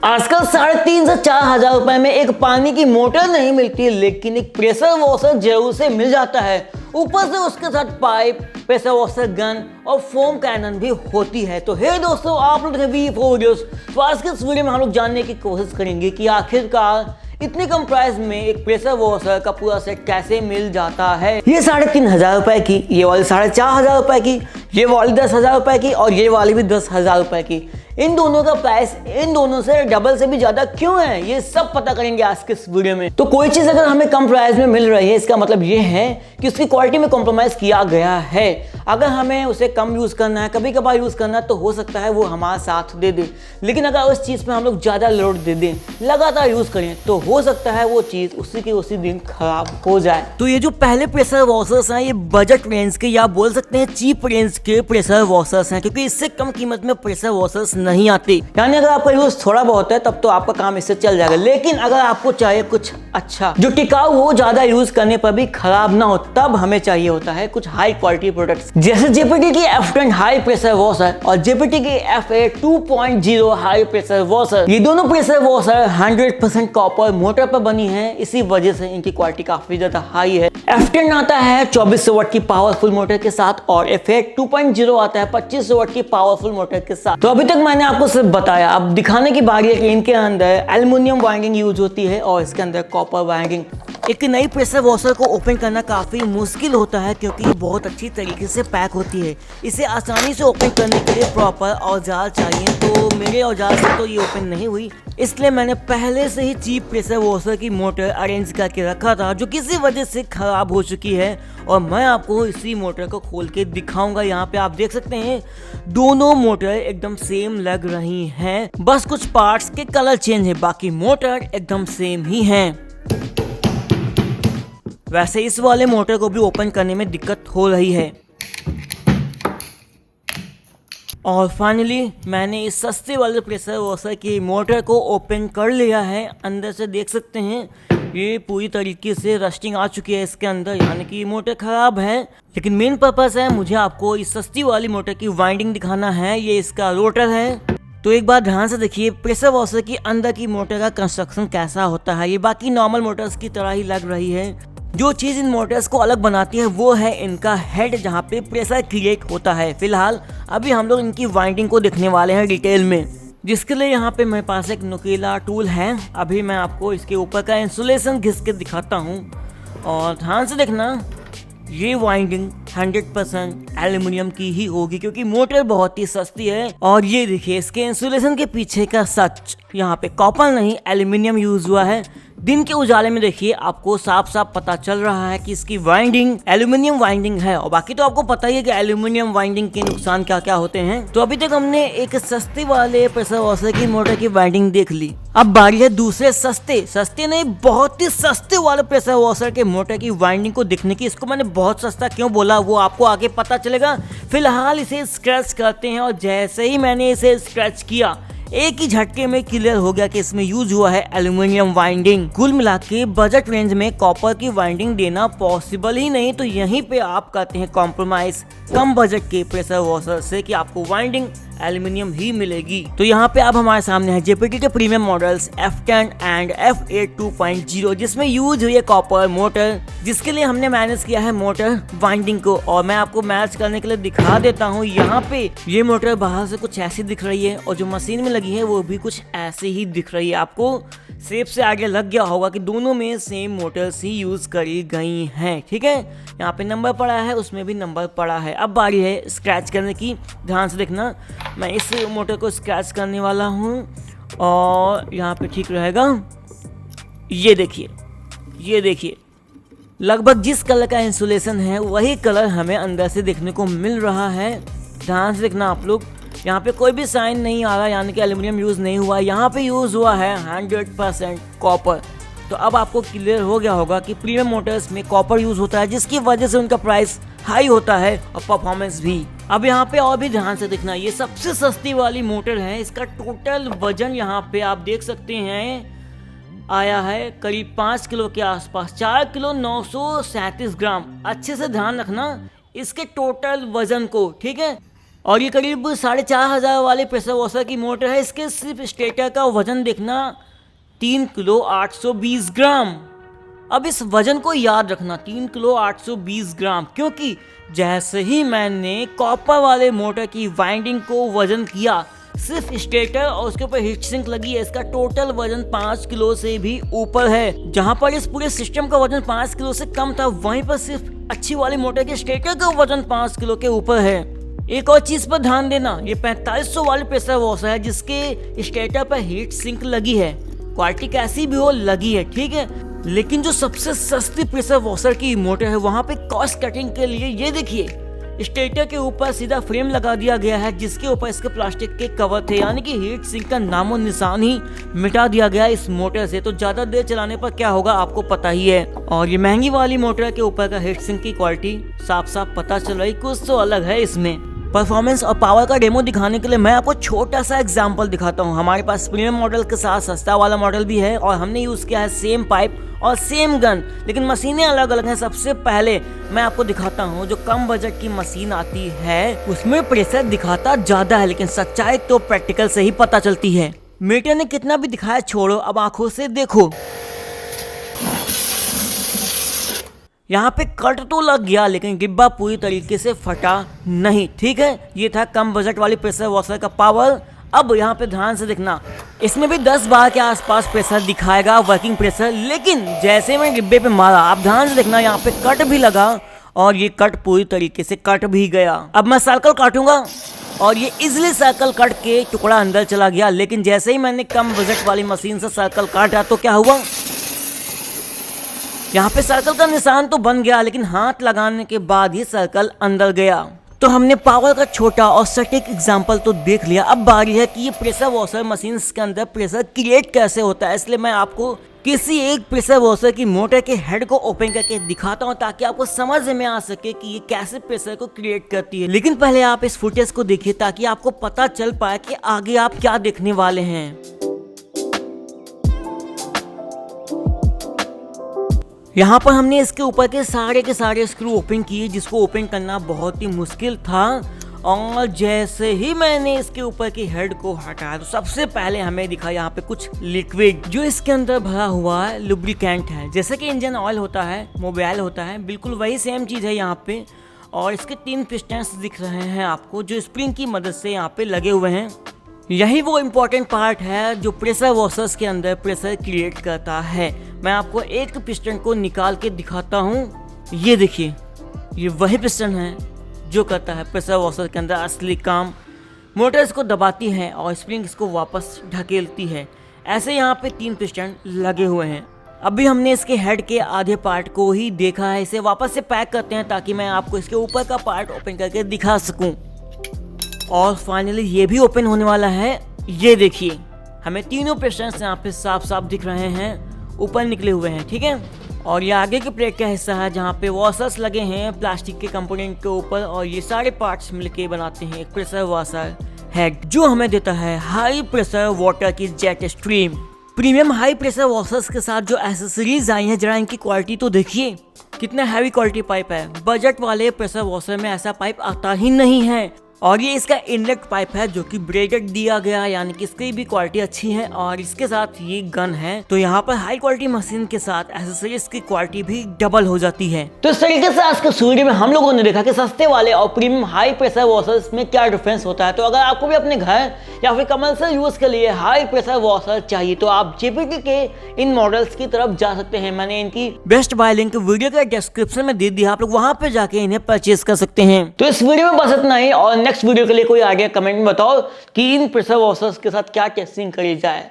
आजकल 3,500 से 4,000 रुपए में एक पानी की मोटर नहीं मिलती, लेकिन एक प्रेशर वॉशर जरूर से मिल जाता है। ऊपर से उसके साथ पाइप, प्रेशर वॉशर गन और फोम कैनन भी होती है। तो हे दोस्तों, आप लोग वीडियोस। तो आज के इस वीडियो में हम लोग जानने की कोशिश करेंगे कि आखिरकार इतनी कम प्राइस में एक प्रेशर वॉशर का पूरा सेट कैसे मिल जाता है। ये 3,500 रुपए की, ये वाली 4,500 रुपए की, ये वाली 10,000 रुपए की और ये वाली भी 10,000 रुपए की। इन दोनों का प्राइस इन दोनों से डबल से भी ज्यादा क्यों है, ये सब पता करेंगे आज के इस वीडियो में। तो कोई चीज अगर हमें कम प्राइस में मिल रही है, इसका मतलब ये है कि उसकी क्वालिटी में कॉम्प्रोमाइज किया गया है। अगर हमें उसे कम यूज करना है, कभी कभार यूज करना है, तो हो सकता है वो हमारा साथ दे दे। लेकिन अगर उस चीज पे हम लोग ज्यादा लोड दे दें, लगातार यूज करें, तो हो सकता है वो चीज उसी के उसी दिन खराब हो जाए। तो ये जो पहले प्रेशर वॉशर्स हैं, ये बजट रेंज के या बोल सकते हैं चीप रेंज के प्रेशर वॉशर्स हैं, क्योंकि इससे कम कीमत में प्रेशर वॉशर्स नहीं आते। यानी अगर आपका यूज थोड़ा बहुत है तब तो आपका काम इससे चल जाएगा। लेकिन अगर आपको चाहिए कुछ अच्छा जो टिकाऊ हो, ज्यादा यूज करने पर भी खराब ना हो, तब हमें चाहिए होता है कुछ हाई क्वालिटी प्रोडक्ट्स, जैसे जेपीटी की F10 हाई प्रेशर वॉशर और जेपीटी की FA 2.0 हाई प्रेशर वॉशर। ये दोनों प्रेशर वॉशर 100% कॉपर मोटर पर बनी है, इसी वजह से इनकी क्वालिटी काफी ज्यादा हाई है। F10 आता है 2400 वाट की पावरफुल मोटर के साथ और FA 2.0 आता है 2500 वाट की पावरफुल मोटर के साथ। तो अभी तक मैंने आपको सिर्फ बताया, अब दिखाने की बारी है कि इनके अंदर एल्युमिनियम वायरिंग यूज होती है और इसके अंदर कॉपर वायरिंग। एक नई प्रेशर वॉशर को ओपन करना काफी मुश्किल होता है, क्योंकि ये बहुत अच्छी तरीके से पैक होती है। इसे आसानी से ओपन करने के लिए प्रॉपर औजार चाहिए, तो मेरे औजार से तो ये ओपन नहीं हुई, इसलिए मैंने पहले से ही चीप प्रेशर वॉशर की मोटर अरेंज करके रखा था, जो किसी वजह से खराब हो चुकी है। और मैं आपको इसी मोटर को खोल के दिखाऊंगा। यहाँ पे आप देख सकते हैं दोनों मोटर एकदम सेम लग रही हैं, बस कुछ पार्ट्स के कलर चेंज है, बाकी मोटर एकदम सेम ही है। वैसे इस वाले मोटर को भी ओपन करने में दिक्कत हो रही है। और फाइनली मैंने इस सस्ते वाले प्रेशर वॉशर की मोटर को ओपन कर लिया है। अंदर से देख सकते हैं ये पूरी तरीके से रस्टिंग आ चुकी है इसके अंदर, यानी कि मोटर खराब है। लेकिन मेन पर्पस है मुझे आपको इस सस्ती वाली मोटर की वाइंडिंग दिखाना है। ये इसका रोटर है। तो एक बार ध्यान से देखिए प्रेशर वॉशर की अंदर की मोटर का कंस्ट्रक्शन कैसा होता है। ये बाकी नॉर्मल मोटर्स की तरह ही लग रही है। जो चीज इन मोटर्स को अलग बनाती है वो है इनका हेड, जहाँ पे प्रेशर क्रिएट होता है। फिलहाल अभी हम लोग इनकी वाइंडिंग को देखने वाले हैं डिटेल में, जिसके लिए यहाँ पे मेरे पास एक नुकीला टूल है। अभी मैं आपको इसके ऊपर का इंसुलेशन घिस के दिखाता हूँ और ध्यान से देखना, ये वाइंडिंग 100% एल्युमिनियम की ही होगी, क्योंकि मोटर बहुत ही सस्ती है। और ये देखिए इसके इंसुलेशन के पीछे का सच, यहाँ पे कॉपर नहीं एल्युमिनियम यूज हुआ है। दिन के उजाले में देखिए आपको साफ साफ पता चल रहा है कि इसकी वाइंडिंग एल्युमिनियम वाइंडिंग है। और बाकी तो आपको पता ही है कि एल्युमिनियम वाइंडिंग के नुकसान क्या क्या होते हैं। तो अभी तक हमने एक सस्ते वाले प्रेशर वॉशर की मोटर की वाइंडिंग देख ली। अब बारी है दूसरे सस्ते नहीं बहुत ही सस्ते वाले प्रेशर वॉशर के मोटर की वाइंडिंग को देखने की। इसको मैंने बहुत सस्ता क्यों बोला वो आपको आगे पता चलेगा। फिलहाल इसे स्क्रैच करते हैं और जैसे ही मैंने इसे स्क्रैच किया, एक ही झटके में क्लियर हो गया कि इसमें यूज हुआ है एल्युमिनियम वाइंडिंग। कुल मिला के बजट रेंज में कॉपर की वाइंडिंग देना पॉसिबल ही नहीं, तो यहीं पे आप करते हैं कॉम्प्रोमाइज कम बजट के प्रेशर वॉशर से कि आपको वाइंडिंग एल्युमिनियम ही मिलेगी। तो यहाँ पे अब हमारे सामने है जेपीटी के premium models F10 and FA 2.0, जिसमें यूज हुई है कॉपर मोटर, जिसके लिए हमने मैनेज किया है मोटर वाइंडिंग को। और मैं आपको मैच करने के लिए दिखा देता हूँ। यहाँ पे ये मोटर बाहर से कुछ ऐसी दिख रही है और जो मशीन में लगी है वो भी कुछ ऐसे ही दिख रही है। आपको शेप से आगे लग गया होगा कि दोनों में सेम मोटर्स ही यूज करी गई हैं। ठीक है, यहाँ पे नंबर पड़ा है, उसमें भी नंबर पड़ा है। अब बारी है स्क्रैच करने की। ध्यान से देखना, मैं इस मोटर को स्क्रैच करने वाला हूँ और यहाँ पे ठीक रहेगा। ये देखिए लगभग जिस कलर का इंसुलेशन है वही कलर हमें अंदर से देखने को मिल रहा है। ध्यान से देखना आप लोग, यहाँ पे कोई भी साइन नहीं आ रहा, यानी कि एल्युमिनियम यूज नहीं हुआ। यहाँ पे यूज हुआ है 100% कॉपर। तो अब आपको क्लियर हो गया होगा कि प्रीमियम मोटर्स में कॉपर यूज होता है, जिसकी वजह से उनका प्राइस हाई होता है और परफॉर्मेंस भी। अब यहाँ पे और भी ध्यान से देखना, ये सबसे सस्ती वाली मोटर है। इसका टोटल वजन यहाँ पे आप देख सकते हैं आया है करीब 5 किलो के आसपास, 4 किलो 937 ग्राम। अच्छे से ध्यान रखना इसके टोटल वजन को, ठीक है। और ये करीब 4,500 वाले प्रेशर वॉशर की मोटर है। इसके सिर्फ स्टेटर का वजन देखना 3 किलो 820 ग्राम। अब इस वजन को याद रखना 3 किलो 820 ग्राम, क्योंकि जैसे ही मैंने कॉपर वाले मोटर की वाइंडिंग को वजन किया, सिर्फ स्टेटर और उसके ऊपर हीट सिंक लगी है, इसका टोटल वजन 5 किलो से भी ऊपर है। जहां पर इस पूरे सिस्टम का वजन 5 किलो से कम था, वहीं पर सिर्फ अच्छी वाली मोटर के स्टेटर का वजन 5 किलो के ऊपर है। एक और चीज पर ध्यान देना, ये 4500 वाली प्रेशर वॉशर है जिसके स्टेटर पर हीट सिंक लगी है। क्वालिटी कैसी भी हो लगी है, ठीक है। लेकिन जो सबसे सस्ती प्रेशर वॉशर की मोटर है, वहां पे कॉस्ट कटिंग के लिए ये देखिए स्टेटर के ऊपर सीधा फ्रेम लगा दिया गया है, जिसके ऊपर इसके प्लास्टिक के कवर थे, यानी कि हीट सिंक का नामो निशान ही मिटा दिया गया इस मोटर से। तो ज्यादा देर चलाने पर क्या होगा आपको पता ही है। और ये महंगी वाली मोटर के ऊपर का हीट सिंक की क्वालिटी साफ साफ पता चल रही, कुछ तो अलग है इसमें। परफॉर्मेंस और पावर का डेमो दिखाने के लिए मैं आपको छोटा सा एग्जांपल दिखाता हूँ। हमारे पास प्रीमियम मॉडल के साथ सस्ता वाला मॉडल भी है और हमने यूज किया है सेम पाइप और सेम गन, लेकिन मशीनें अलग अलग हैं। सबसे पहले मैं आपको दिखाता हूँ जो कम बजट की मशीन आती है, उसमें प्रेशर दिखाता ज्यादा है, लेकिन सच्चाई तो प्रैक्टिकल से ही पता चलती है। मीटर ने कितना भी दिखाया छोड़ो, अब आंखों से देखो। यहाँ पे कट तो लग गया, लेकिन डिब्बा पूरी तरीके से फटा नहीं, ठीक है। ये था कम बजट वाली प्रेशर वॉशर का पावर। अब यहाँ पे ध्यान से देखना, इसमें भी 10 बार के आसपास प्रेशर दिखाएगा, वर्किंग प्रेशर। लेकिन जैसे मैं डिब्बे पे मारा, आप ध्यान से देखना, यहाँ पे कट भी लगा और ये कट पूरी तरीके से कट भी गया। अब मैं सर्कल काटूंगा और ये इजिली सर्कल कट के टुकड़ा अंदर चला गया। लेकिन जैसे ही मैंने कम बजट वाली मशीन से सर्कल काटा तो क्या हुआ, यहाँ पे सर्कल का निशान तो बन गया, लेकिन हाथ लगाने के बाद ही सर्कल अंदर गया। तो हमने पावर का छोटा और सटीक एग्जांपल तो देख लिया। अब बारी है कि ये प्रेशर वॉशर मशीन के अंदर प्रेशर क्रिएट कैसे होता है। इसलिए मैं आपको किसी एक प्रेशर वॉशर की मोटर के हेड को ओपन करके दिखाता हूँ, ताकि आपको समझ में आ सके कि ये कैसे प्रेशर को क्रिएट करती है। लेकिन पहले आप इस फुटेज को देखिए, ताकि आपको पता चल पाए कि आगे आप क्या देखने वाले हैं। यहाँ पर हमने इसके ऊपर के सारे स्क्रू ओपन किए, जिसको ओपन करना बहुत ही मुश्किल था। और जैसे ही मैंने इसके ऊपर की हेड को हटाया, तो सबसे पहले हमें दिखा यहाँ पे कुछ लिक्विड, जो इसके अंदर भरा हुआ है लुब्रिकेंट है। जैसे कि इंजन ऑयल होता है, मोबाइल होता है, बिल्कुल वही सेम चीज़ है यहाँ पे। और इसके 3 पिस्टन्स दिख रहे हैं आपको, जो स्प्रिंग की मदद से यहाँ पे लगे हुए हैं। यही वो इम्पोर्टेंट पार्ट है जो प्रेशर वॉशर्स के अंदर प्रेशर क्रिएट करता है। मैं आपको एक पिस्टन को निकाल के दिखाता हूँ। ये देखिए, ये वही पिस्टन है जो करता है प्रेशर वॉशर के अंदर असली काम। मोटर इसको दबाती है और स्प्रिंग इसको वापस ढकेलती है। ऐसे यहाँ पे 3 पिस्टन लगे हुए हैं। अभी हमने इसके हेड के आधे पार्ट को ही देखा है। इसे वापस से पैक करते हैं, ताकि मैं आपको इसके ऊपर का पार्ट ओपन करके दिखा सकूं। और फाइनली ये भी ओपन होने वाला है। ये देखिए, हमें तीनों पिस्टन्स यहाँ पे साफ साफ दिख रहे हैं, ऊपर निकले हुए हैं, ठीक है। और ये आगे के प्लेट का हिस्सा है, जहाँ पे वॉशर्स लगे हैं प्लास्टिक के कंपोनेंट के ऊपर। और ये सारे पार्ट्स मिलके बनाते हैं एक प्रेशर वॉशर हेड, जो हमें देता है हाई प्रेशर वाटर की jet stream. Premium high pressure washers के साथ जो एसेसरीज आई हैं, जरा इनकी क्वालिटी तो देखिए, कितना हैवी क्वालिटी पाइप है। बजट वाले प्रेशर वॉशर में ऐसा पाइप आता ही नहीं है। और ये इसका इनलेट पाइप है, जो कि ब्रेडेड दिया गया, यानी कि इसकी भी क्वालिटी अच्छी है। और इसके साथ ये गन है, तो यहाँ पर हाई क्वालिटी मशीन के साथ एसेसरीज की क्वालिटी भी डबल हो जाती है। तो इस तरीके से आज के वीडियो में हम लोगों ने देखा कि सस्ते वाले और प्रीमियम हाई प्रेशर वॉशर्स में क्या डिफरेंस होता है। तो अगर आपको भी अपने घर या फिर कमर्शियल यूज के लिए हाई प्रेशर वॉशर चाहिए, तो आप जेपीटी के इन मॉडल्स की तरफ जा सकते हैं। मैंने इनकी बेस्ट बाय लिंक वीडियो के डिस्क्रिप्शन में दे दिया, आप लोग वहां पे जाके इन्हें परचेज कर सकते हैं। तो इस वीडियो में बस इतना ही, और नेक्स्ट वीडियो के लिए कोई आइडिया कमेंट में बताओ कि इन प्रेशर वॉशर्स के साथ क्या टेस्टिंग करी जाए।